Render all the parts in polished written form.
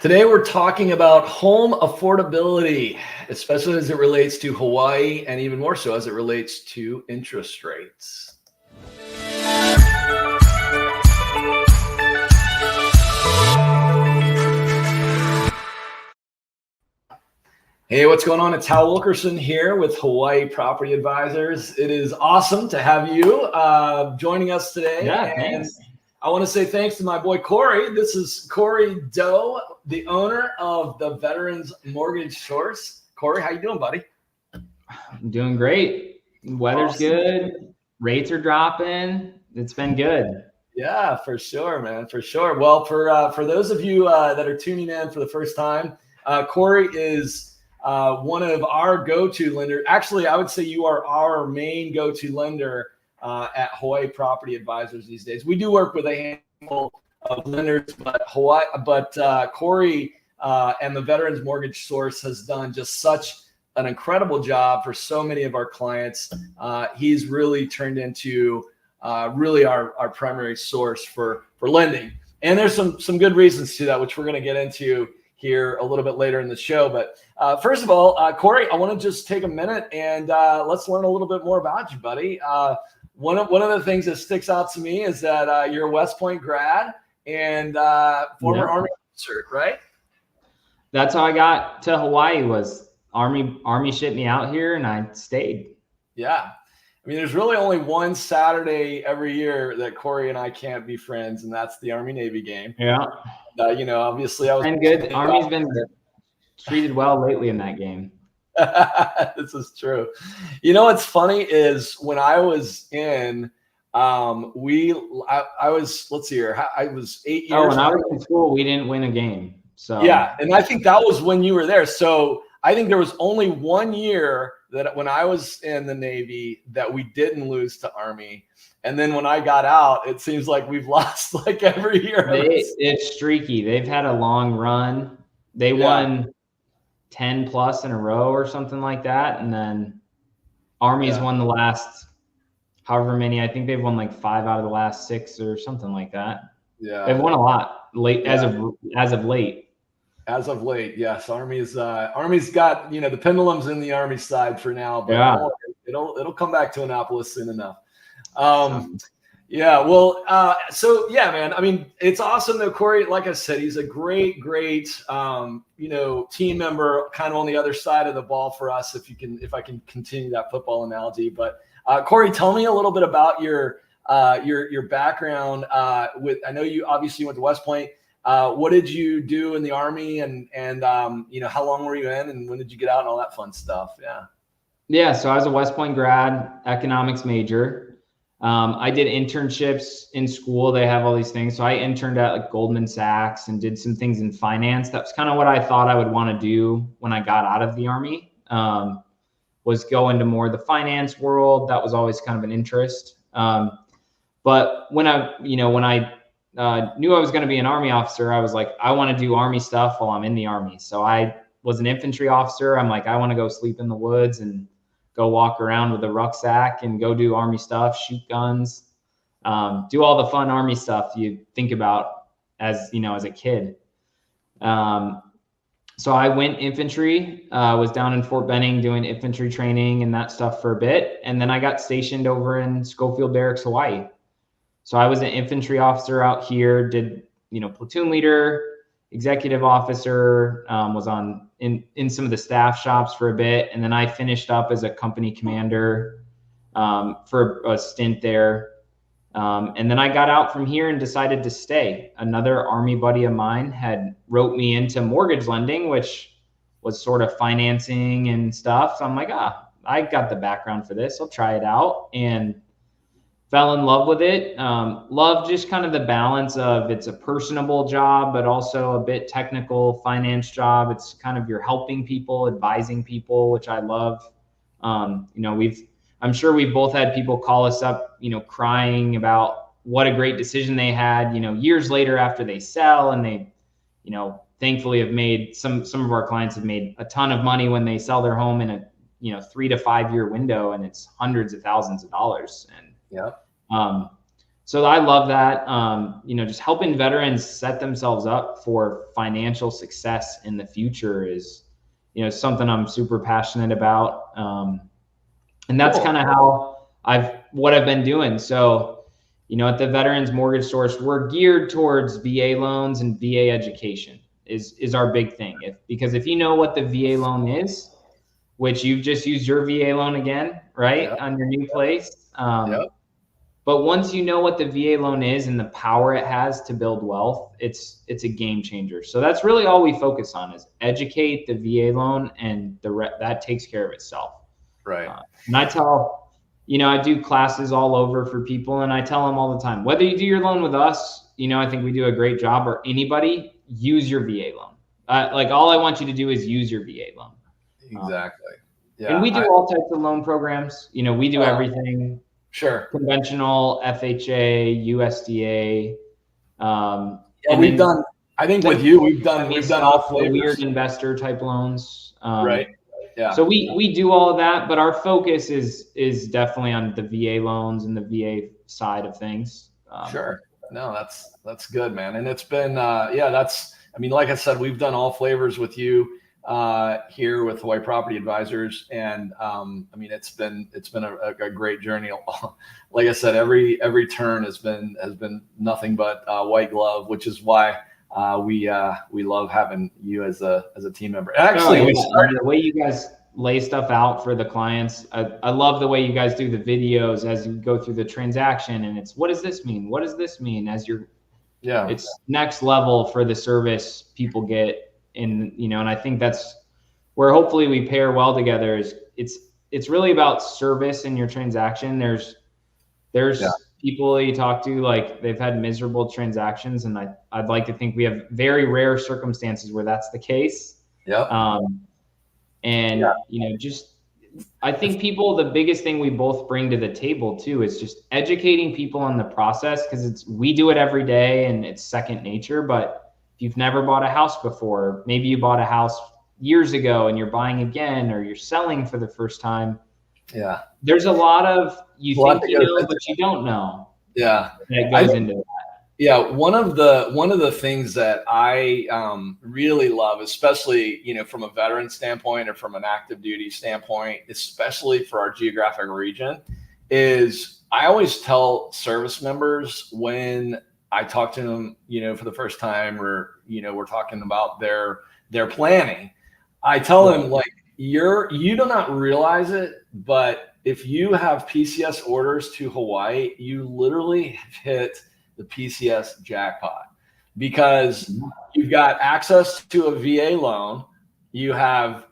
Today we're talking about home affordability, especially as it relates to Hawaii and even more so as it relates to interest rates. Hey, what's going on? It's Hal Wilkerson here with Hawaii Property Advisors. It is awesome to have you joining us today. Yeah, thanks. I want to say thanks to my boy Corry. This is Corry Doe, the owner of the Veterans Mortgage Source. Corry, how you doing, buddy? I'm doing great. Weather's good. Rates are dropping. It's been good. Yeah, for sure, man, for sure. Well, for those of you that are tuning in for the first time, Corry is one of our go-to lenders. Actually, I would say you are our main go-to lender at Hawaii Property Advisors these days. We do work with a handful of lenders, but Corry and the Veterans Mortgage Source has done just such an incredible job for so many of our clients. He's really turned into really our primary source for lending. And there's some good reasons to that, which we're going to get into here a little bit later in the show. But first of all, Corry, I want to just take a minute and let's learn a little bit more about you, buddy. One of the things that sticks out to me is that you're a West Point grad and former Army officer, right? That's how I got to Hawaii. Was Army shipped me out here and I stayed. Yeah. I mean, there's really only one Saturday every year that Corry and I can't be friends, and that's the Army-Navy game. Yeah. Obviously I was been good. Army's been treated well lately in that game. This is true. You know what's funny is when I was in, I was, let's see here, I was 8 years. Oh, when I was in school, we didn't win a game. So yeah, and I think that was when you were there. So I think there was only 1 year that when I was in the Navy that we didn't lose to Army. And then when I got out, it seems like we've lost like every year. It's streaky. They've had a long run. They won 10 plus in a row or something like that. And then Army's won the last however many. I think they've won like 5 out of the last 6 or something like that. Yeah. They've won a lot as of late. As of late, yes. Army's got, the pendulum's in the Army side for now, but it'll come back to Annapolis soon enough. So yeah, man. I mean, it's awesome that Corry, like I said, he's a great team member, kind of on the other side of the ball for us. If I can continue that football analogy, but Corry, tell me a little bit about your background. I know you obviously went to West Point. What did you do in the Army, and how long were you in, and when did you get out, and all that fun stuff? Yeah. So I was a West Point grad, economics major. I did internships in school. They have all these things. So I interned at like Goldman Sachs and did some things in finance. That's kind of what I thought I would want to do when I got out of the Army, was go into more of the finance world. That was always kind of an interest. But when I knew I was going to be an Army officer, I was like, I want to do Army stuff while I'm in the Army. So I was an infantry officer. I'm like, I want to go sleep in the woods and go walk around with a rucksack and go do Army stuff, shoot guns, do all the fun Army stuff you think about as a kid. So I went infantry, was down in Fort Benning doing infantry training and that stuff for a bit. And then I got stationed over in Schofield Barracks, Hawaii. So I was an infantry officer out here, did, platoon leader, executive officer, was in some of the staff shops for a bit. And then I finished up as a company commander for a stint there. And then I got out from here and decided to stay. Another Army buddy of mine had wrote me into mortgage lending, which was sort of financing and stuff. So I'm like, I got the background for this. I'll try it out. And fell in love with it. Love just kind of the balance of it's a personable job, but also a bit technical finance job. It's kind of you're helping people, advising people, which I love. I'm sure we've both had people call us up, crying about what a great decision they had, years later after they sell, and they, thankfully have made some of our clients have made a ton of money when they sell their home in a 3 to 5 year window, and it's hundreds of thousands of dollars. And So I love that. Just helping veterans set themselves up for financial success in the future is, something I'm super passionate about. And that's kind of how what I've been doing. So, at the Veterans Mortgage Source, we're geared towards VA loans and VA education is our big thing. Because if you know what the VA loan is, which you've just used your VA loan again, right, on your new place. But once you know what the VA loan is and the power it has to build wealth, it's a game changer. So that's really all we focus on is educate the VA loan, and that takes care of itself. Right. And I tell, I do classes all over for people, and I tell them all the time, whether you do your loan with us, I think we do a great job, or anybody, use your VA loan. All I want you to do is use your VA loan. Exactly. And we do all types of loan programs. We do everything. Sure. Conventional, FHA, USDA. We've done. I think with you, we've done all flavors. Weird investor type loans. Right. Yeah. So we do all of that, but our focus is definitely on the VA loans and the VA side of things. Sure. No, that's good, man. And it's been like I said, we've done all flavors with you here with Hawaii Property Advisors, and it's been a great journey. Like I said, every turn has been nothing but white glove, which is why we love having you as a team member. Actually, the way you guys lay stuff out for the clients, I love the way you guys do the videos as you go through the transaction, and it's what does this mean? What does this mean? It's next level for the service people get. And I think that's where hopefully we pair well together. Is it's really about service in your transaction. There's people you talk to, like, they've had miserable transactions, and I'd like to think we have very rare circumstances where that's the case. I think the biggest thing we both bring to the table too is just educating people on the process, because we do it every day and it's second nature. But if you've never bought a house before, maybe you bought a house years ago and you're buying again, or you're selling for the first time. Yeah. There's a lot of think you know, but you don't know. Yeah. That goes into that. Yeah. One of the things that I really love, especially, from a veteran standpoint or from an active duty standpoint, especially for our geographic region, is I always tell service members when I talk to them, for the first time, or, we're talking about their planning. I tell them, like, you do not realize it, but if you have PCS orders to Hawaii, you literally hit the PCS jackpot, because you've got access to a VA loan. You have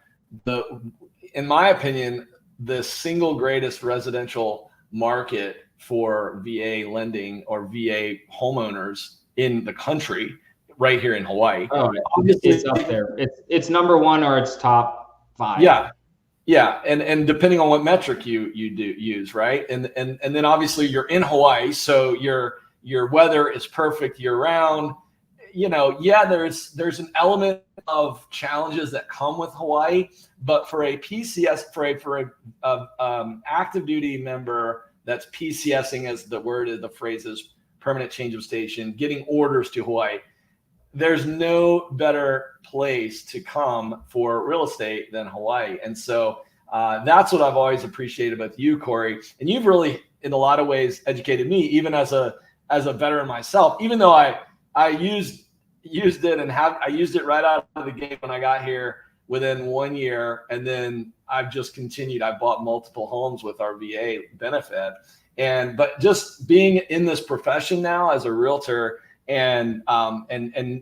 in my opinion, the single greatest residential market for VA lending or VA homeowners in the country, right here in Hawaii. Oh, it's up there. It's number one, or it's top 5. Yeah. And depending on what metric you do use, right? And then obviously you're in Hawaii, so your weather is perfect year round. There's an element of challenges that come with Hawaii, but for a PCS, for a active duty member that's PCSing, as the phrase is, permanent change of station, getting orders to Hawaii, there's no better place to come for real estate than Hawaii. And so that's what I've always appreciated with you, Corry. And you've really, in a lot of ways, educated me, even as a veteran myself, even though I used it and I used it right out of the gate when I got here within 1 year. And then I've just continued. I bought multiple homes with our VA benefit. But just being in this profession now as a realtor, and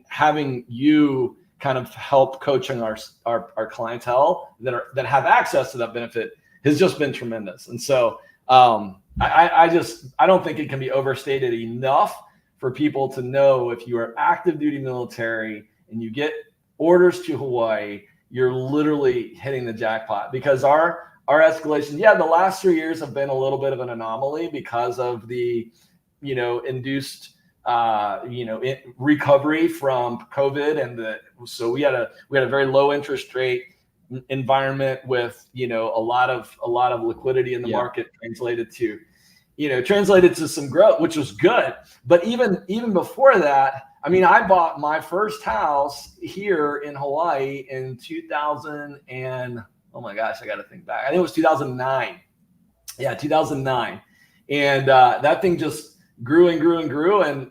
having you kind of help coaching our clientele that have access to that benefit has just been tremendous. And so I don't think it can be overstated enough for people to know, if you are active duty military and you get orders to Hawaii, you're literally hitting the jackpot, because our escalation, the last 3 years have been a little bit of an anomaly because of the, induced, recovery from COVID, and so we had a very low interest rate environment with, a lot of liquidity in the market, translated to, translated to some growth, which was good. But even before that, I mean, I bought my first house here in Hawaii in 2000 and, oh my gosh, I got to think back. I think it was 2009. Yeah, 2009. And that thing just grew and grew and grew. And,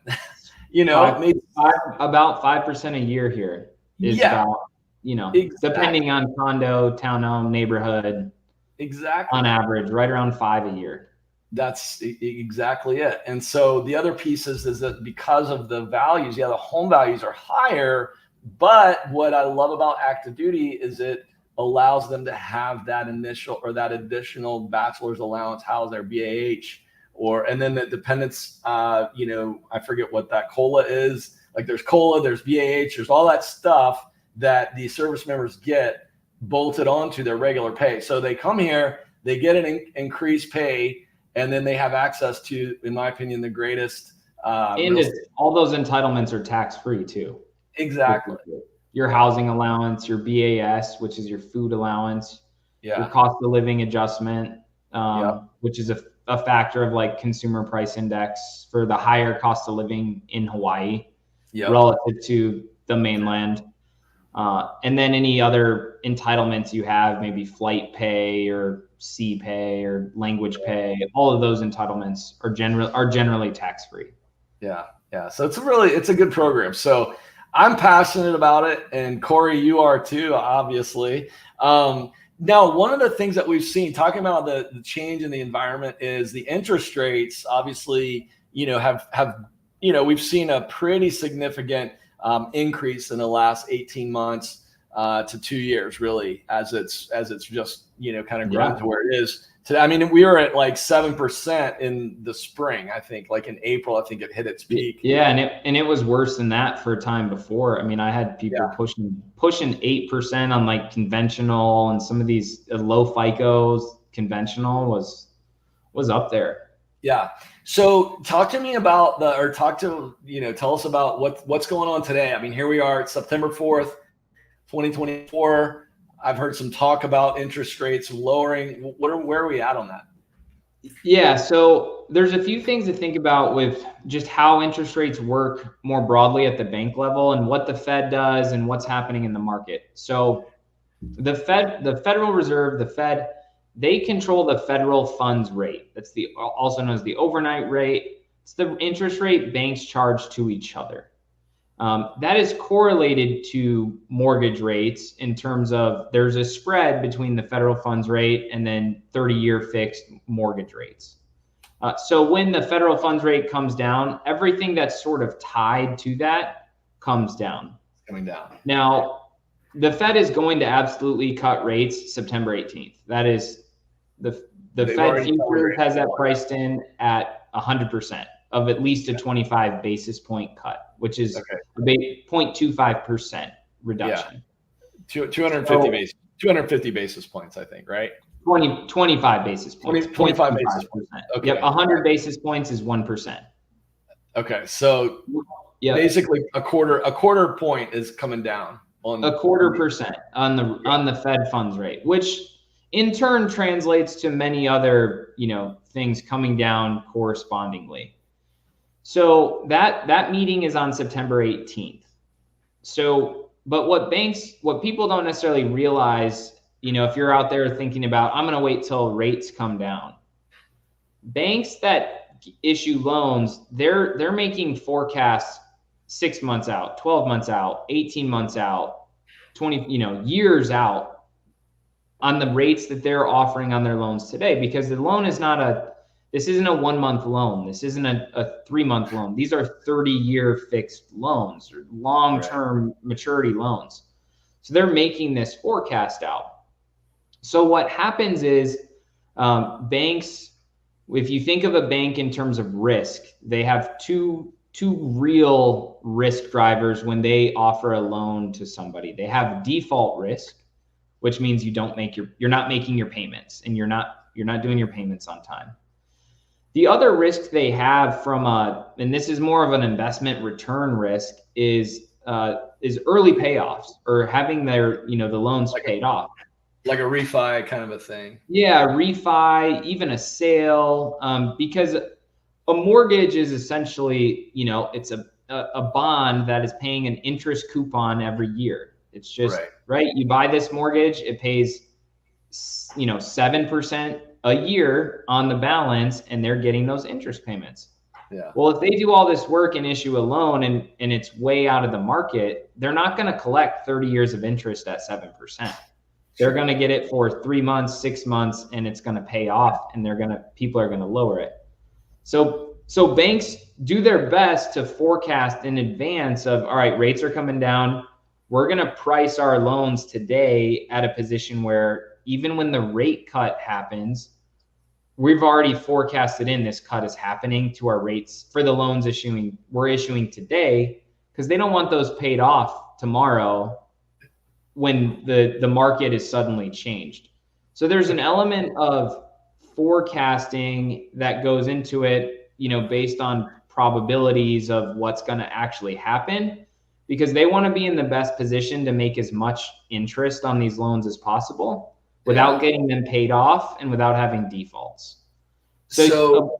about 5% a year here is about, exactly. Depending on condo, townhome, neighborhood. Exactly. On average, right around 5 a year. That's exactly it. And so the other piece is that because of the values, the home values are higher. But what I love about active duty is it allows them to have that initial or that additional bachelor's allowance, house their BAH, and then the dependents, I forget what that COLA is. Like there's COLA, there's BAH, there's all that stuff that the service members get bolted onto their regular pay. So they come here, they get an increased pay, and then they have access to, in my opinion, the greatest. And all those entitlements are tax-free too. Exactly. Your housing allowance, your BAS, which is your food allowance, your cost of living adjustment, which is a factor of like consumer price index for the higher cost of living in Hawaii relative to the mainland. And then any other entitlements you have, maybe flight pay or sea pay or language pay, all of those entitlements are generally tax-free. Yeah. So it's a good program. So I'm passionate about it, and Corey, you are too, obviously. Now, one of the things that we've seen, talking about the change in the environment, is the interest rates. Obviously, we've seen a pretty significant increase in the last 18 months to 2 years, really, as it's just kind of grown to where it is today. I mean, we were at like 7% in the spring. I think, like in April, I think it hit its peak. Yeah, and it was worse than that for a time before. I mean, I had people pushing 8% on like conventional, and some of these low FICOs. Conventional was up there. Yeah. So talk to me about tell us about what's going on today. I mean, here we are, it's September 4th, 2024. I've heard some talk about interest rates lowering. Where are we at on that? Yeah. So there's a few things to think about with just how interest rates work more broadly at the bank level and what the Fed does and what's happening in the market. So the Federal Reserve, the Fed, they control the federal funds rate. That's also known as the overnight rate. It's the interest rate banks charge to each other. That is correlated to mortgage rates in terms of there's a spread between the federal funds rate and then 30-year fixed mortgage rates. So when the federal funds rate comes down, everything that's sort of tied to that comes down. Coming down. Now, the Fed is going to absolutely cut rates September 18th. That is the Fed futures has that priced in at 100% of at least a 25 basis point cut, which is 0.25% reduction. Yeah. 250 basis points, I think, right? 25 basis points. 25 basis points. Okay. Yep. 100 basis points is 1%. Okay. So basically a quarter point is coming down on a 0.25% on the Fed funds rate, which in turn translates to many other, things coming down correspondingly. So that meeting is on September 18th. So, but what people don't necessarily realize, if you're out there thinking about, I'm going to wait till rates come down. Banks that issue loans, they're making forecasts 6 months out, 12 months out, 18 months out, 20, years out on the rates that they're offering on their loans today, because the loan is this isn't a 1 month loan. This isn't a 3 month loan. These are 30-year fixed loans or long-term maturity loans. So they're making this forecast out. So what happens is banks, if you think of a bank in terms of risk, they have two real risk drivers when they offer a loan to somebody. They have default risk, which means you're not making your payments and you're not doing your payments on time. The other risk they have and this is more of an investment return risk, is early payoffs or having their, the loans paid off. Like a refi kind of a thing. Yeah, refi, even a sale, because a mortgage is essentially, it's a bond that is paying an interest coupon every year. It's just, right? You buy this mortgage, it pays, 7% a year on the balance, and they're getting those interest payments. Yeah. Well, if they do all this work and issue a loan and it's way out of the market, they're not going to collect 30 years of interest at 7%. They're going to get it for 3 months, 6 months, and it's going to pay off, and people are going to lower it. So banks do their best to forecast in advance of, all right, rates are coming down. We're going to price our loans today at a position where even when the rate cut happens, we've already forecasted in this cut is happening to our rates for the loans we're issuing today, because they don't want those paid off tomorrow when the market is suddenly changed. So there's an element of forecasting that goes into it, based on probabilities of what's going to actually happen, because they want to be in the best position to make as much interest on these loans as possible without getting them paid off and without having defaults. So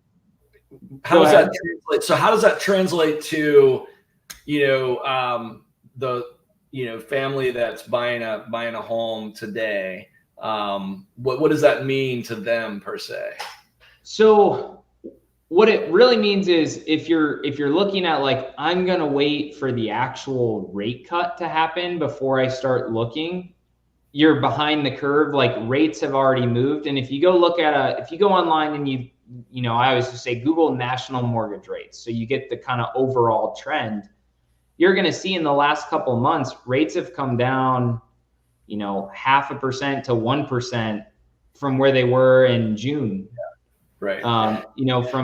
how does that translate? So how does that translate to, the family that's buying a home today? What does that mean to them per se? So what it really means is if you're looking at like, I'm going to wait for the actual rate cut to happen before I start looking, you're behind the curve. Like, rates have already moved. And if you go look at if you go online and I always just say Google national mortgage rates, so you get the kind of overall trend, you're going to see in the last couple of months, rates have come down, 0.5% to 1% from where they were in June. Right. From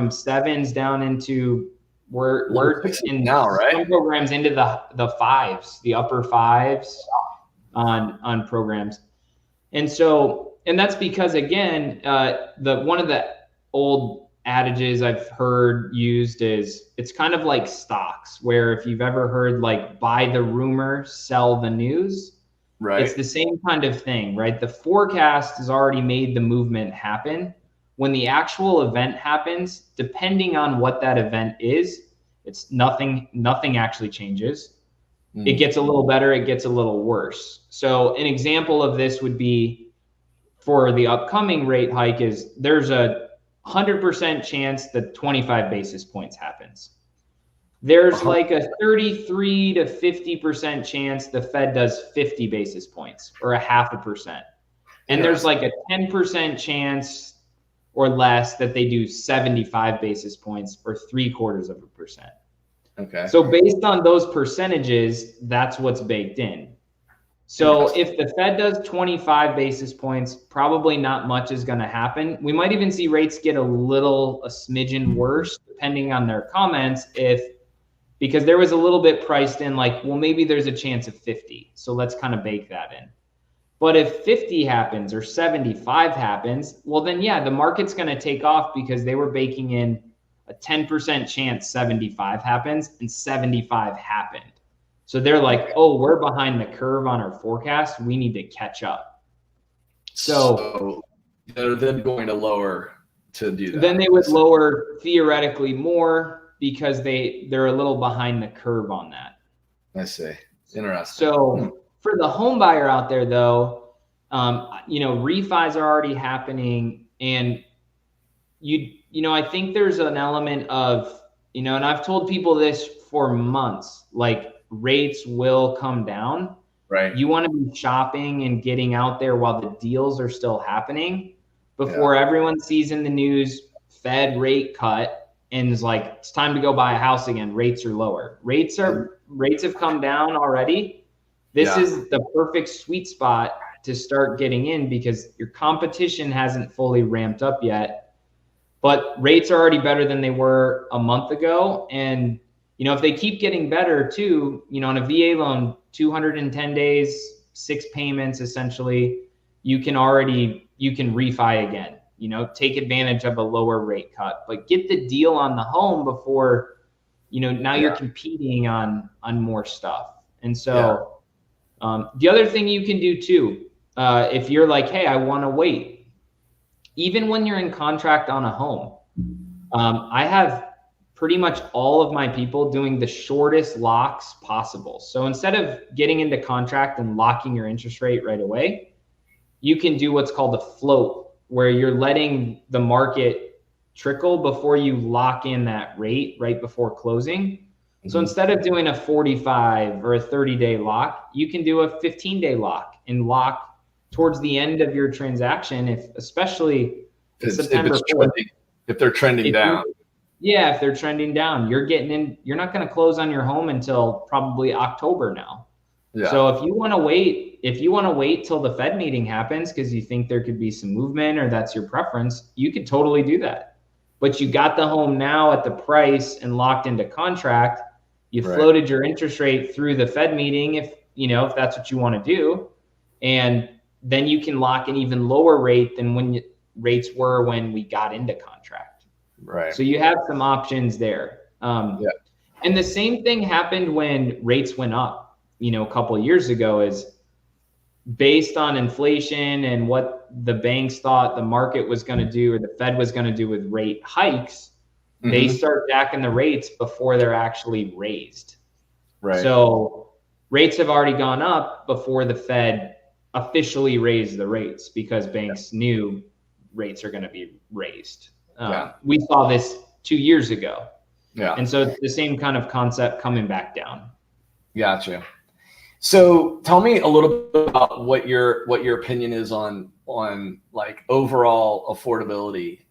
7s down into we're in now, right? Some programs into the 5s, the upper 5s on programs. And that's because, again, one of the old adages I've heard used is, it's kind of like stocks, where if you've ever heard like buy the rumor, sell the news, right? It's the same kind of thing, right? The forecast has already made the movement happen. When the actual event happens, depending on what that event is, it's nothing actually changes. It gets a little better, it gets a little worse. So an example of this would be, for the upcoming rate hike, is there's a 100% chance that 25 basis points happens. There's like a 33 to 50% chance the Fed does 50 basis points, or 0.5%. And there's like a 10% chance or less that they do 75 basis points, or 0.75%. Okay. So based on those percentages, that's what's baked in. So if the Fed does 25 basis points, probably not much is going to happen. We might even see rates get a smidgen worse, depending on their comments, because there was a little bit priced in, like, well, maybe there's a chance of 50. So let's kind of bake that in. But if 50 happens or 75 happens, well, then, yeah, the market's going to take off, because they were baking in a 10% chance 75 happens, and 75 happened. So they're like, oh, we're behind the curve on our forecast. We need to catch up. So they're then going to lower to do that. Then they would lower theoretically more, because they're a little behind the curve on that. I see. Interesting. So for the home buyer out there, though, refis are already happening, and I think there's an element of, and I've told people this for months, like, rates will come down. Right. You want to be shopping and getting out there while the deals are still happening, before everyone sees in the news Fed rate cut and is like, it's time to go buy a house again. Rates are lower. Rates have come down already. This is the perfect sweet spot to start getting in, because your competition hasn't fully ramped up yet, but rates are already better than they were a month ago. And if they keep getting better too, on a VA loan, 210 days, 6 payments, essentially, you can refi again, take advantage of a lower rate cut, but get the deal on the home before, now you're competing on more stuff. And so the other thing you can do too, if you're like, hey, I want to wait, even when you're in contract on a home, I have pretty much all of my people doing the shortest locks possible. So instead of getting into contract and locking your interest rate right away, you can do what's called a float, where you're letting the market trickle before you lock in that rate right before closing. So instead of doing a 45 or a 30-day lock, you can do a 15-day lock and lock towards the end of your transaction, especially September 4th. If they're trending down. Yeah, if they're trending down, you're not going to close on your home until probably October now. Yeah. So if you want to wait till the Fed meeting happens because you think there could be some movement or that's your preference, you could totally do that. But you got the home now at the price and locked into contract. You floated your interest rate through the Fed meeting if that's what you want to do. And then you can lock an even lower rate than when rates were when we got into contract. Right. So you have some options there. And the same thing happened when rates went up, a couple of years ago, is based on inflation and what the banks thought the market was going to do or the Fed was going to do with rate hikes. They start jacking the rates before they're actually raised. Right. So rates have already gone up before the Fed officially raised the rates because banks knew rates are going to be raised. We saw this 2 years ago. Yeah. And so it's the same kind of concept coming back down. Gotcha. So tell me a little bit about what your opinion is on like overall affordability.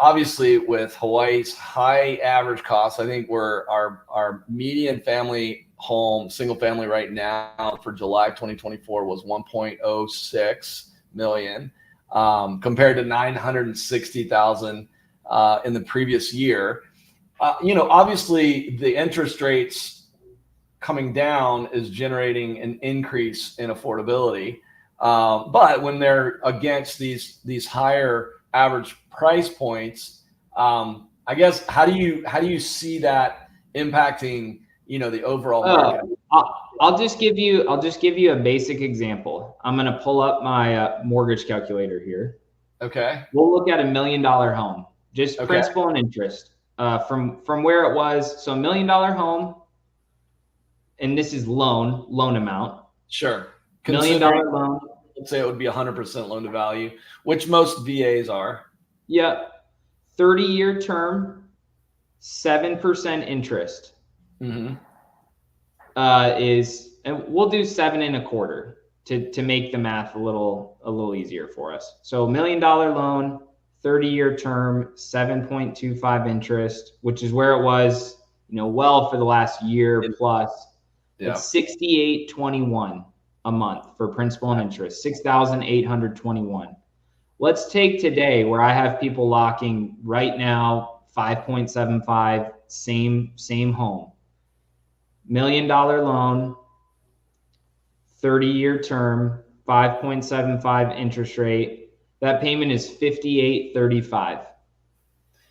Obviously with Hawaii's high average costs, I think our median family home, single family right now for July 2024 was 1.06 million, compared to 960,000 in the previous year. Obviously the interest rates coming down is generating an increase in affordability. But when they're against these higher average price points, I guess, how do you see that impacting, the overall market? I'll just give you a basic example. I'm going to pull up my mortgage calculator here. Okay. We'll look at $1 million home, just principal and interest, from where it was. So $1 million home, and this is loan amount. Sure. $1 million loan. Let's say it would be 100% loan to value, which most VAs are. Yeah. 30-year term, 7% interest. And we'll do 7.25 to make the math a little easier for us. So $1 million loan, 30-year term, 7.25 interest, which is where it was, for the last year plus. Yeah. It's $6,821 a month for principal and interest, $6,821. Let's take today, where I have people locking right now 5.75, same home. $1 million loan, 30-year term, 5.75 interest rate. That payment is $5,835.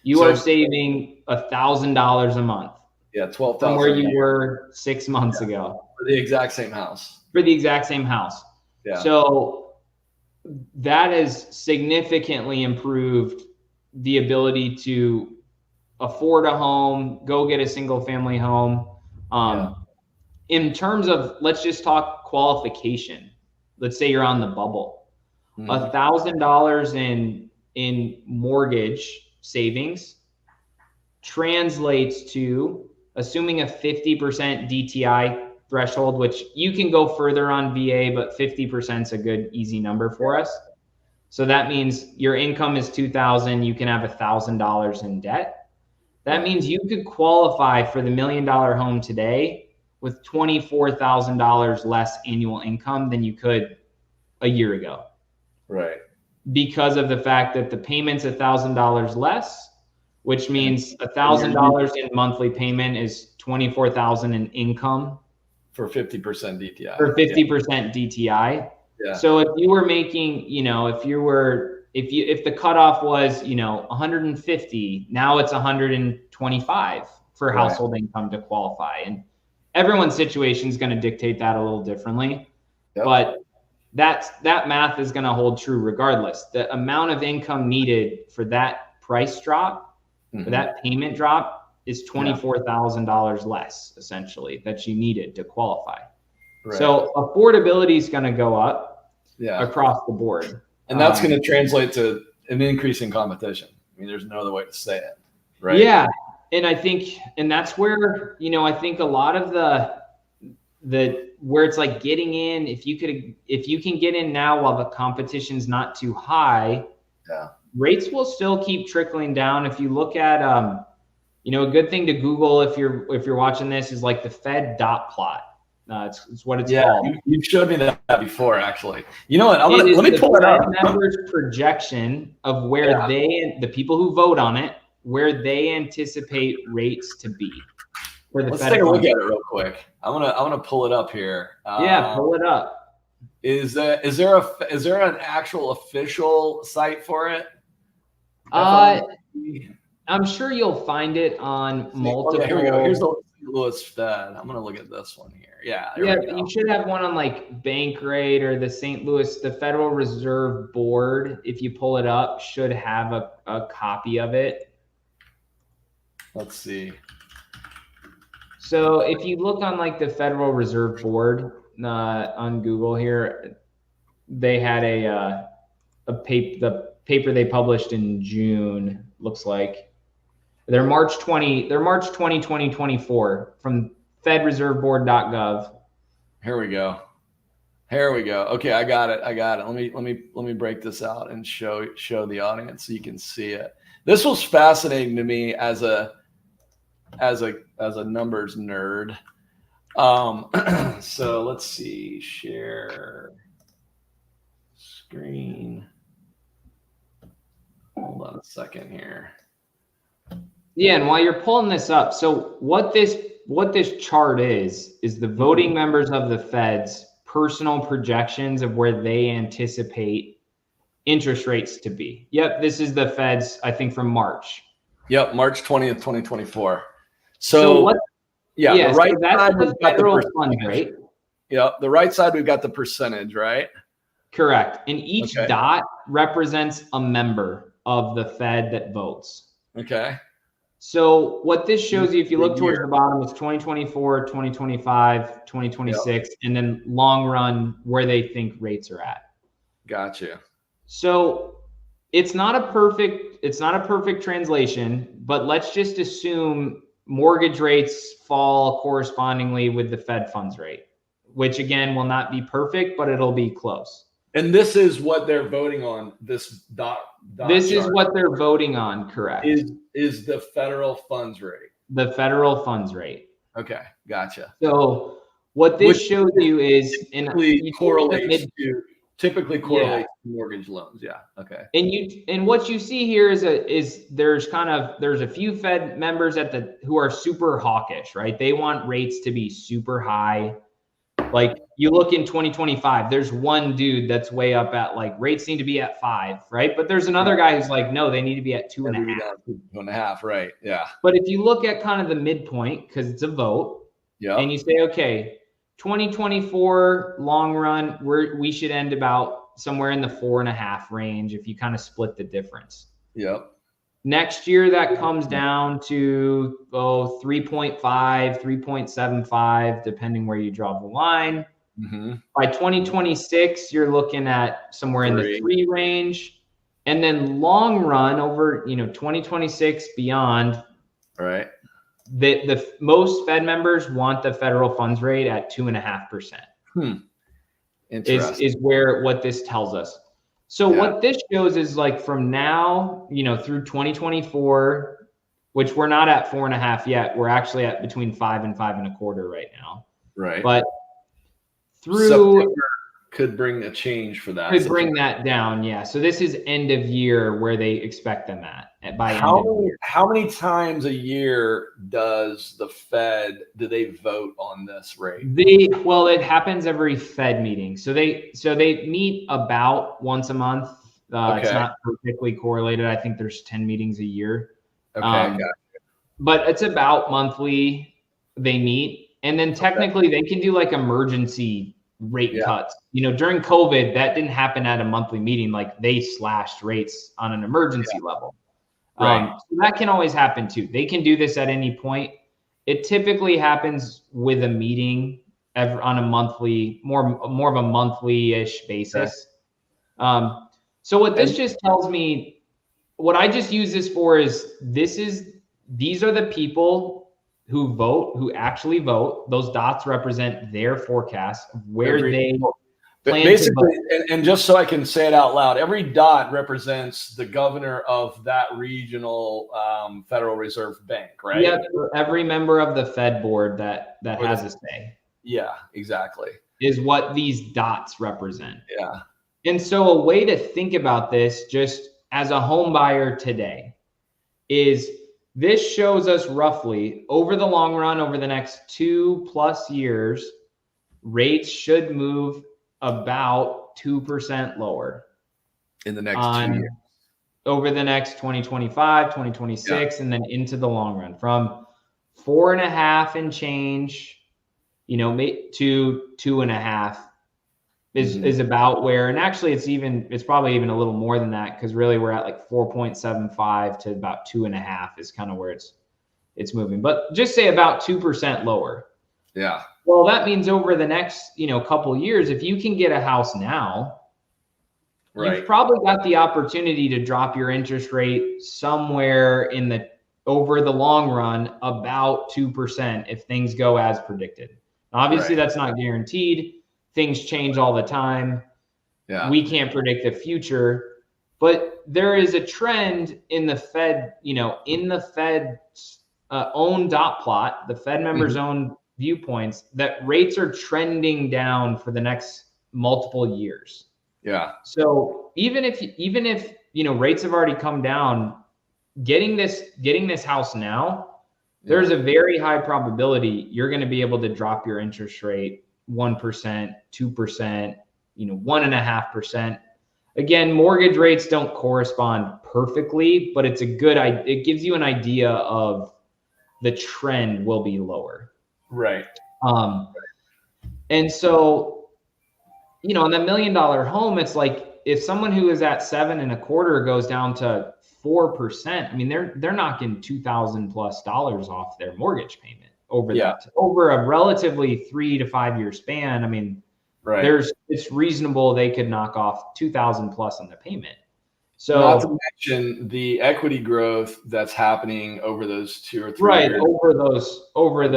You are saving $1,000 a month. Yeah, $12,000 from where you were 6 months ago. For the exact same house. Yeah. So that has significantly improved the ability to afford a home, go get a single family home. In terms of, let's just talk qualification. Let's say you're on the bubble. $1,000 in mortgage savings translates to, assuming a 50% DTI threshold, which you can go further on VA, but 50% is a good, easy number for us. So that means your income is $2,000, you can have $1,000 in debt. That means you could qualify for the $1 million home today with $24,000 less annual income than you could a year ago. Right. Because of the fact that the payment's $1,000 less, which means $1,000 in monthly payment is $24,000 in income for 50% DTI. DTI. Yeah. So if you were making, if the cutoff was, 150, now it's 125 for household income to qualify. And everyone's situation is going to dictate that a little differently. Yep. But that math is going to hold true regardless. The amount of income needed for that price drop, for that payment drop, is $24,000 less, essentially, that you needed to qualify. Right. So affordability is going to go up across the board. And that's going to translate to an increase in competition. I mean, there's no other way to say it, right? Yeah. And I think, and that's where, I think a lot of the where it's like getting in, if you can get in now while the competition's not too high, rates will still keep trickling down. If you look at, a good thing to Google if you're watching this is like the Fed dot plot. It's what it's called. You've showed me that before, actually. You know what? Let me pull it up. Members' projection of where the people who vote on it, where they anticipate rates to be. Let's take a look at it real quick. I want to pull it up here. Pull it up. Is there an actual official site for it? I'm sure you'll find it on multiple. Here we go. Here's the St. Louis Fed. I'm gonna look at this one here. You should have one on like Bankrate or the St. Louis, the Federal Reserve Board. If you pull it up, should have a copy of it. Let's see. So if you look on like the Federal Reserve Board on Google here, they had the paper they published in June. Looks like they're March 20, 2024 from fedreserveboard.gov. Here we go. Okay, I got it. Let me break this out and show the audience so you can see it. This was fascinating to me as a numbers nerd. So let's see, share screen. Hold on a second here. Yeah, and while you're pulling this up, so what this chart is the voting members of the Fed's personal projections of where they anticipate interest rates to be. Yep, this is the Fed's, I think, from March. Yep, March 20th, 2024. So the right side we've got the fund rate. Yeah, the right side we've got the percentage, right? Correct. And each dot represents a member of the Fed that votes. Okay. So what this shows you, if you look towards the bottom, is 2024, 2025, 2026, and then long run where they think rates are at. Gotcha. So it's not a perfect translation, but let's just assume mortgage rates fall correspondingly with the Fed funds rate, which again will not be perfect, but it'll be close. And this is what they're voting on. This dot This is what they're voting on, correct? Is the federal funds rate. The federal funds rate. Okay, gotcha. So what this shows you is typically correlates to mortgage loans. Yeah. Okay. And what you see here is there's a few Fed members who are super hawkish, right? They want rates to be super high. Like you look in 2025, there's one dude that's way up at like rates need to be at 5, right? But there's another guy who's like, no, they need to be at 2.5. 2.5, right? Yeah. But if you look at kind of the midpoint, because it's a vote, and you say, okay, 2024 long run, we should end about somewhere in the 4.5 range if you kind of split the difference. Yep. Next year, that comes down to 3.5, 3.75, depending where you draw the line. Mm-hmm. By 2026, you're looking at somewhere in the 3 range. And then long run over, 2026 beyond. Right. The most Fed members want the federal funds rate at 2.5%. Interesting. Is what this tells us. So what this shows is like from now, through 2024, which we're not at 4.5 yet. We're actually at between 5 and 5.25 right now. Right. But through September could bring a change for that. Could bring that down. Yeah. So this is end of year where they expect them by end of year. How many times a year do they vote on this rate? It happens every Fed meeting. So they meet about once a month. It's not perfectly correlated. I think there's 10 meetings a year. Okay. Gotcha. But it's about monthly they meet. And then technically they can do like emergency rate cuts. During COVID, that didn't happen at a monthly meeting. Like they slashed rates on an emergency level. Right. So that can always happen too. They can do this at any point. It typically happens with a meeting on a monthly, more of a monthly-ish basis. Okay. So what this just tells me, what I just use this for is these are the people who vote, who actually vote. Those dots represent their forecast of where they plan basically, to vote. And just so I can say it out loud, every dot represents the governor of that regional Federal Reserve Bank, right? Yeah, every member of the Fed board that has a say. Yeah, exactly. Is what these dots represent. Yeah. And so a way to think about this, just as a home buyer today, is this shows us roughly over the long run, over the next 2+ years, rates should move about 2% lower in the next 2 years. Over the next 2025, 2026, and then into the long run, from 4.5 and change, to 2.5 is about where, and actually it's probably even a little more than that, because really we're at like 4.75 to about 2.5 is kind of where it's moving. But just say about 2% lower. Yeah. Well, that means over the next, couple of years, if you can get a house now, you've probably got the opportunity to drop your interest rate somewhere over the long run, about 2% if things go as predicted. Obviously, that's not guaranteed. Things change all the time. Yeah. We can't predict the future, but there is a trend in the Fed, in the Fed's own dot plot, the Fed members' own viewpoints, that rates are trending down for the next multiple years. Yeah. So even if rates have already come down, getting this house now, there's a very high probability you're going to be able to drop your interest rate 1%, 2%, 1.5%. Again, mortgage rates don't correspond perfectly, but it gives you an idea of the trend will be lower. Right. And so, on the $1 million home, it's like if someone who is at 7.25 goes down to 4%, I mean, they're knocking $2,000+ off their mortgage payment over a relatively 3 to 5 year span. I mean, it's reasonable they could knock off $2,000+ on the payment. So, not to mention the equity growth that's happening over those 2 or 3 years. over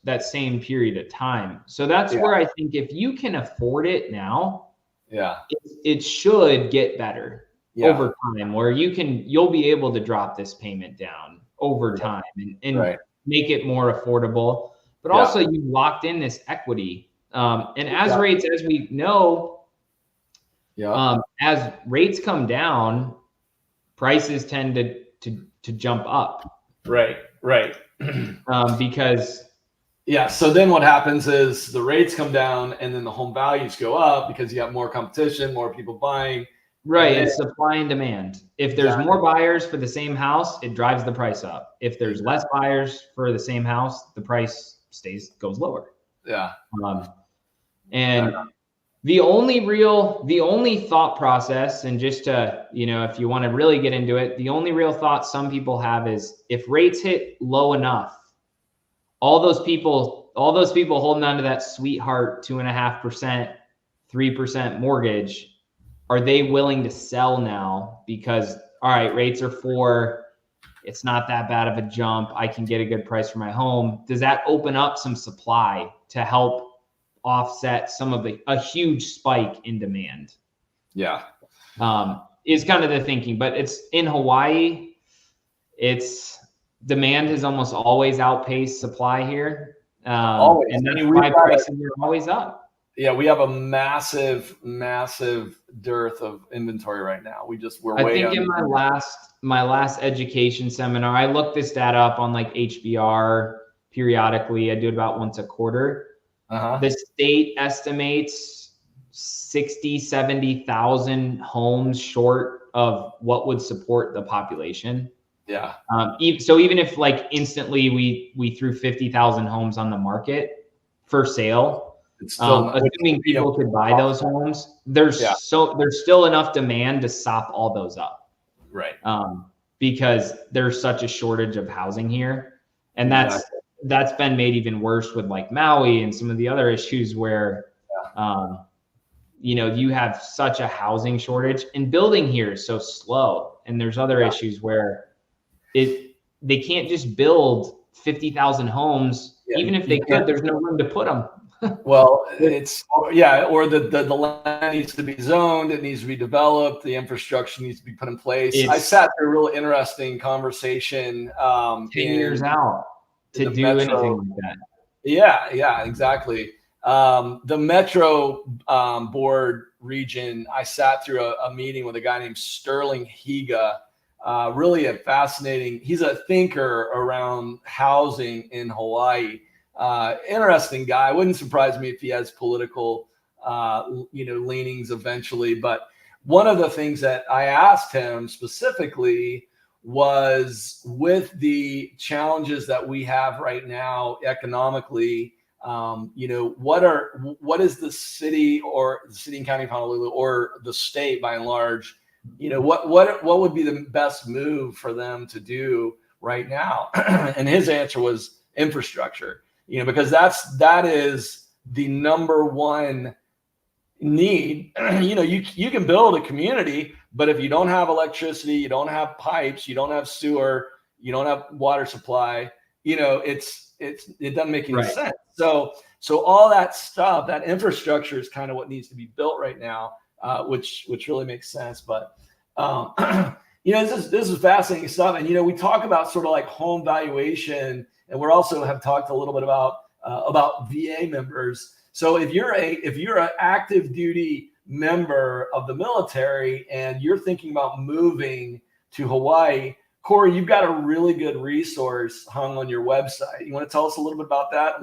that same period of time. So that's where I think if you can afford it now, it should get better over time, where you'll be able to drop this payment down over time and make it more affordable. But also you locked in this equity. And as rates, as we know, as rates come down, prices tend to jump up. Right. Because so then what happens is the rates come down and then the home values go up because you have more competition, more people buying. Right. It's supply and demand. If there's more buyers for the same house, it drives the price up. If there's less buyers for the same house, the price goes lower. Yeah. And the only thought process, and just to, if you want to really get into it, the only real thought some people have is if rates hit low enough, all those people holding on to that sweetheart 2.5%, 3% mortgage, are they willing to sell now? Because, all right, rates are 4%. It's not that bad of a jump. I can get a good price for my home. Does that open up some supply to help offset some of a huge spike in demand? Yeah. Is kind of the thinking. But it's in Hawaii, demand has almost always outpaced supply here. Always. And that's why prices are always up. Yeah, we have a massive dearth of inventory right now. I think in my last education seminar, I looked this data up on like HBR periodically. I do it about once a quarter. The state estimates 70,000 homes short of what would support the population. Yeah. So even if like instantly we threw 50,000 homes on the market for sale, It's still assuming people could buy those homes, there's still enough demand to sop all those up. Right. Because there's such a shortage of housing here. And that's been made even worse with like Maui and some of the other issues where, you know, you have such a housing shortage, and building here is so slow. And there's other issues where they can't just build 50,000 homes. Even if they could, there's no room to put them. Well, or the land needs to be zoned, it needs to be developed, the infrastructure needs to be put in place. I sat through a real interesting conversation 10 years out to do anything like that. Yeah, exactly. The Metro board region, I sat through a meeting with a guy named Sterling Higa, really a fascinating, he's a thinker around housing in Hawaii. Interesting guy. Wouldn't surprise me if he has political, leanings eventually. But one of the things that I asked him specifically was, with the challenges that we have right now economically, what is the city or the city and county of Honolulu or the state by and large, what would be the best move for them to do right now? And his answer was infrastructure. Because that is the number one need. You can build a community, but if you don't have electricity, you don't have pipes, you don't have sewer, you don't have water supply, it doesn't make any sense. So all that stuff, that infrastructure is kind of what needs to be built right now, which really makes sense. But this is fascinating stuff. And we talk about sort of like home valuation. And we're also have talked a little bit about VA members. So if you're an active duty member of the military and you're thinking about moving to Hawaii, Corry, you've got a really good resource hung on your website. You want to tell us a little bit about that?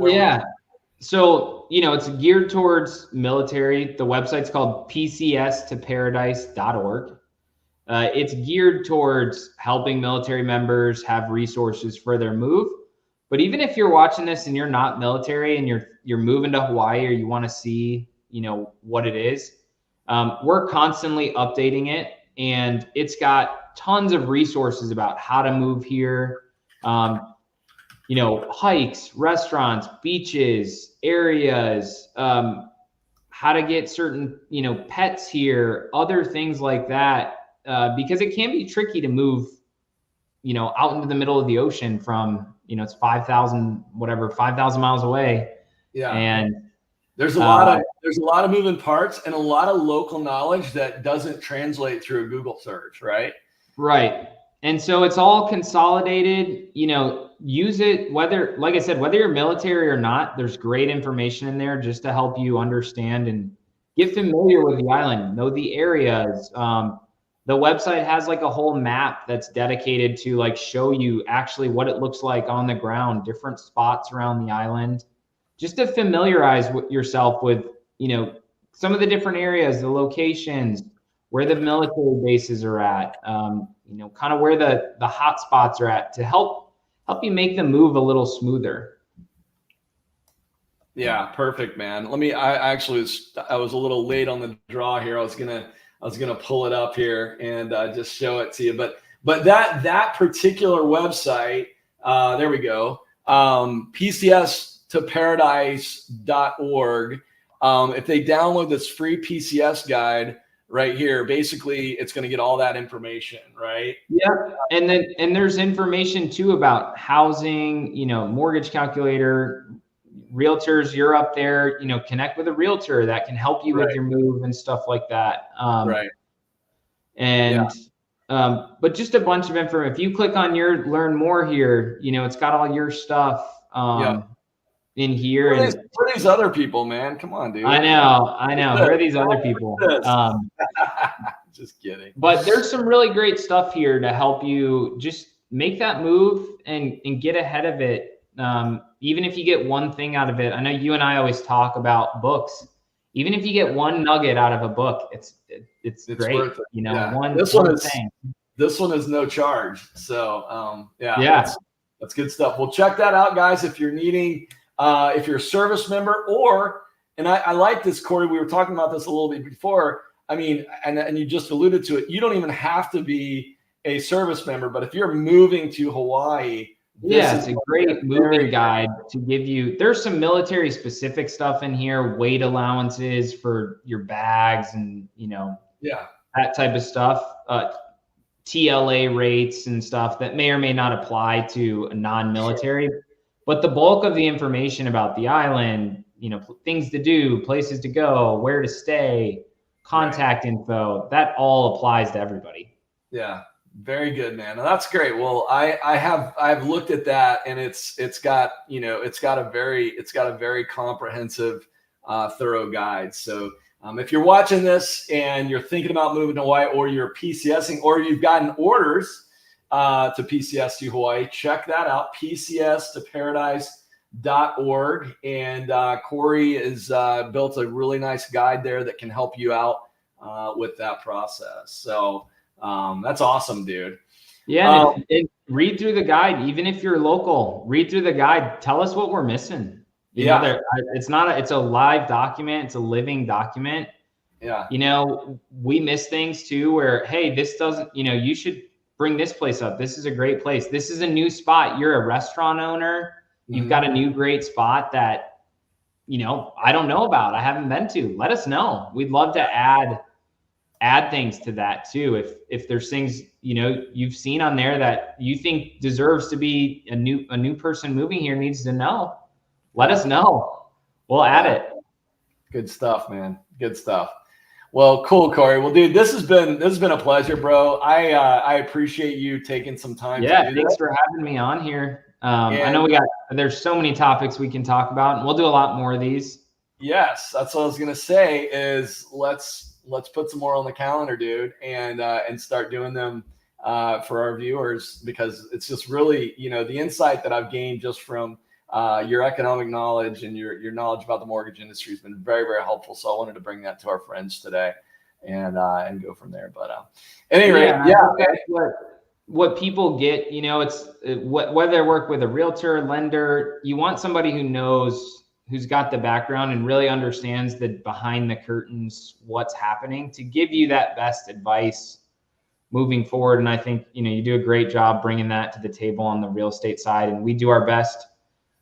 So, it's geared towards military. The website's called pcstoparadise.org. It's geared towards helping military members have resources for their move. But even if you're watching this and you're not military and you're moving to Hawaii, or you want to see, what it is, we're constantly updating it, and it's got tons of resources about how to move here. Hikes, restaurants, beaches, areas, how to get certain, pets here, other things like that, because it can be tricky to move, out into the middle of the ocean from, it's 5,000 miles away. Yeah. And there's a lot of moving parts and a lot of local knowledge that doesn't translate through a Google search, right? Right. And so it's all consolidated, use it, whether you're military or not, there's great information in there just to help you understand and get familiar with the island, know the areas. The website has like a whole map that's dedicated to like show you actually what it looks like on the ground, different spots around the island, just to familiarize yourself with, some of the different areas, the locations, where the military bases are at, kind of where the hot spots are at, to help you make the move a little smoother. Yeah, perfect, man. I was a little late on the draw here. I was gonna pull it up here and just show it to you. But that particular website, there we go, pcstoparadise.org. If they download this free PCS guide right here, basically it's going to get all that information, right? Yeah. And there's information too about housing, mortgage calculator, realtors. You're up there, connect with a realtor that can help you with your move and stuff like that. Right. And, but just a bunch of information. If you click on your learn more here, it's got all your stuff, in here. Who are these other people, man? Come on, dude. I know. Who are these other people? Just kidding. But there's some really great stuff here to help you just make that move and get ahead of it. Even if you get one thing out of it, I know you and I always talk about books. Even if you get one nugget out of a book, it's great. Worth it. This one is no charge. So that's good stuff. Well, check that out, guys. If you're needing, if you're a service member, or And I like this, Corey. We were talking about this a little bit before. I mean, and you just alluded to it. You don't even have to be a service member, but if you're moving to Hawaii, it's a great moving guide to give you. There's some military specific stuff in here, weight allowances for your bags and, that type of stuff, TLA rates and stuff that may or may not apply to a non-military. Sure. But the bulk of the information about the island, things to do, places to go, where to stay, contact info, that all applies to everybody. Yeah. Very good, man. That's great. Well, I've looked at that, and it's got a very comprehensive, thorough guide. So if you're watching this and you're thinking about moving to Hawaii, or you're PCSing, or you've gotten orders to PCS to Hawaii, check that out. PCStoparadise.org. And Corey has built a really nice guide there that can help you out with that process. So that's awesome, dude. Yeah. Read through the guide. Even if you're local, read through the guide. Tell us what we're missing. It's a live document. It's a living document. Yeah. We miss things too, where, hey, this doesn't, you should bring this place up. This is a great place. This is a new spot. You're a restaurant owner. You've got a new great spot that, I don't know about. I haven't been to. Let us know. We'd love to add things to that too. If there's things, you've seen on there that you think deserves to be a new person moving here needs to know, let us know. We'll add it. Good stuff, man. Good stuff. Well, cool, Corey. Well, dude, this has been a pleasure, bro. I appreciate you taking some time. Yeah. Thanks for having me on here. I know there's so many topics we can talk about, and we'll do a lot more of these. Yes. That's what I was going to say is let's put some more on the calendar, dude, and start doing them for our viewers, because it's just really, the insight that I've gained just from your economic knowledge and your knowledge about the mortgage industry has been very, very helpful. So I wanted to bring that to our friends today and go from there. But anyway, what people get, it's whether they work with a realtor, lender, you want somebody who's got the background and really understands the behind the curtains, what's happening, to give you that best advice moving forward. And I think, you do a great job bringing that to the table on the real estate side. And we do our best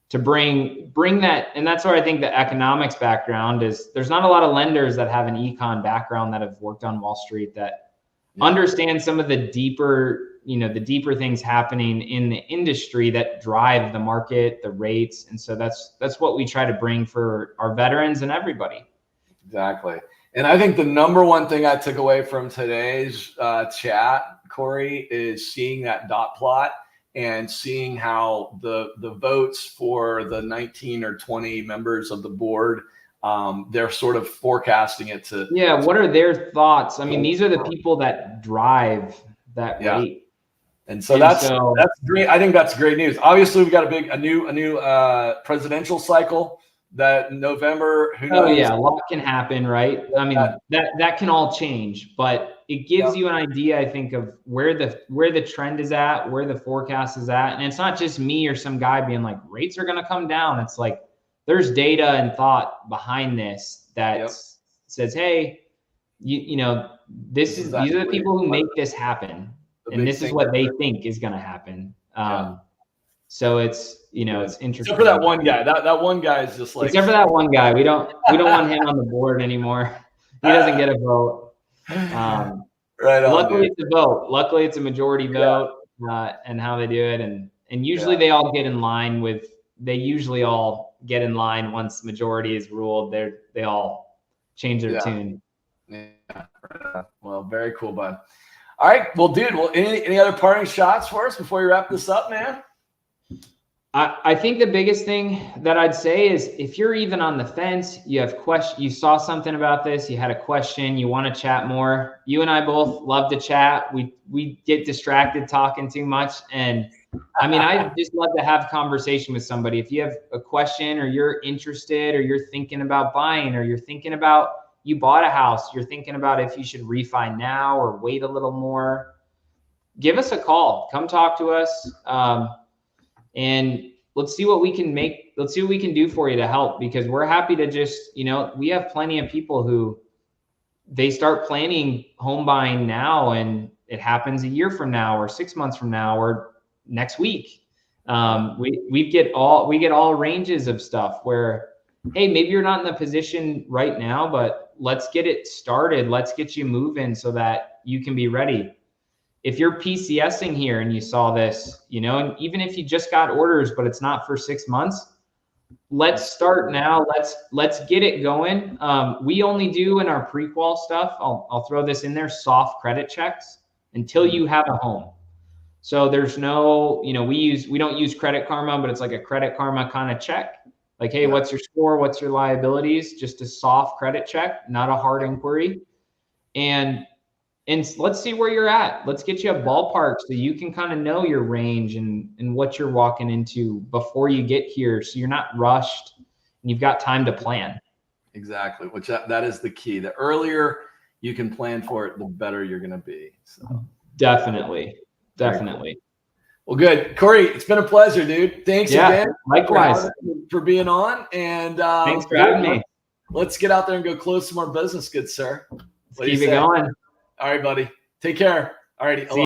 to bring that. And that's where I think the economics background is. There's not a lot of lenders that have an econ background that have worked on Wall Street that understand some of the deeper things happening in the industry that drive the market, the rates. And so that's what we try to bring for our veterans and everybody. Exactly. And I think the number one thing I took away from today's chat, Corey, is seeing that dot plot and seeing how the votes for the 19 or 20 members of the board, they're sort of forecasting it to. Yeah. What are their thoughts? I mean, these are the people that drive that rate. And so that's great. I think that's great news. Obviously, we got a new presidential cycle that November. Who knows? Oh yeah, a lot can happen, right? I mean, that can all change, but it gives you an idea, I think, of where the trend is at, where the forecast is at, and it's not just me or some guy being like rates are going to come down. It's like there's data and thought behind this that says, hey, these are the people who make this happen. And this is what they think is going to happen. So it's, it's interesting. Except for that one guy. That one guy is just like. Except for that one guy. We don't want him on the board anymore. He doesn't get a vote. Right on. Luckily, it's a vote. Luckily, it's a majority vote, and how they do it. And usually they all get in line with. They usually all get in line once majority is ruled. They all change their tune. Yeah. Well, very cool, bud. All right. Well, dude, any other parting shots for us before you wrap this up, man? I think the biggest thing that I'd say is if you're even on the fence, you have you saw something about this, you had a question, you want to chat more. You and I both love to chat. We get distracted talking too much. And I mean, I just love to have conversation with somebody. If you have a question or you're interested or you're thinking about buying or you're thinking about you bought a house, you're thinking about if you should refi now or wait a little more, give us a call. Come talk to us. And let's see what we can make. Let's see what we can do for you to help, because we're happy to just, we have plenty of people who they start planning home buying now, and it happens a year from now or 6 months from now or next week. We get all ranges of stuff where, hey, maybe you're not in the position right now, but let's get it started. Let's get you moving so that you can be ready. If you're PCSing here and you saw this, and even if you just got orders, but it's not for 6 months, let's start now. Let's get it going. We only do in our pre-qual stuff, I'll throw this in there, soft credit checks until you have a home. So there's no, we don't use Credit Karma, but it's like a Credit Karma kind of check. Like, hey, what's your score? What's your liabilities? Just a soft credit check, not a hard inquiry. And let's see where you're at. Let's get you a ballpark so you can kind of know your range and what you're walking into before you get here, so you're not rushed and you've got time to plan. Exactly, which that is the key. The earlier you can plan for it, the better you're going to be. So definitely. Well, good. Corry, it's been a pleasure, dude. Thanks again. Likewise. For being on. And thanks for having me. Let's get out there and go close some more business, good sir. Keep it going. All right, buddy. Take care. All righty.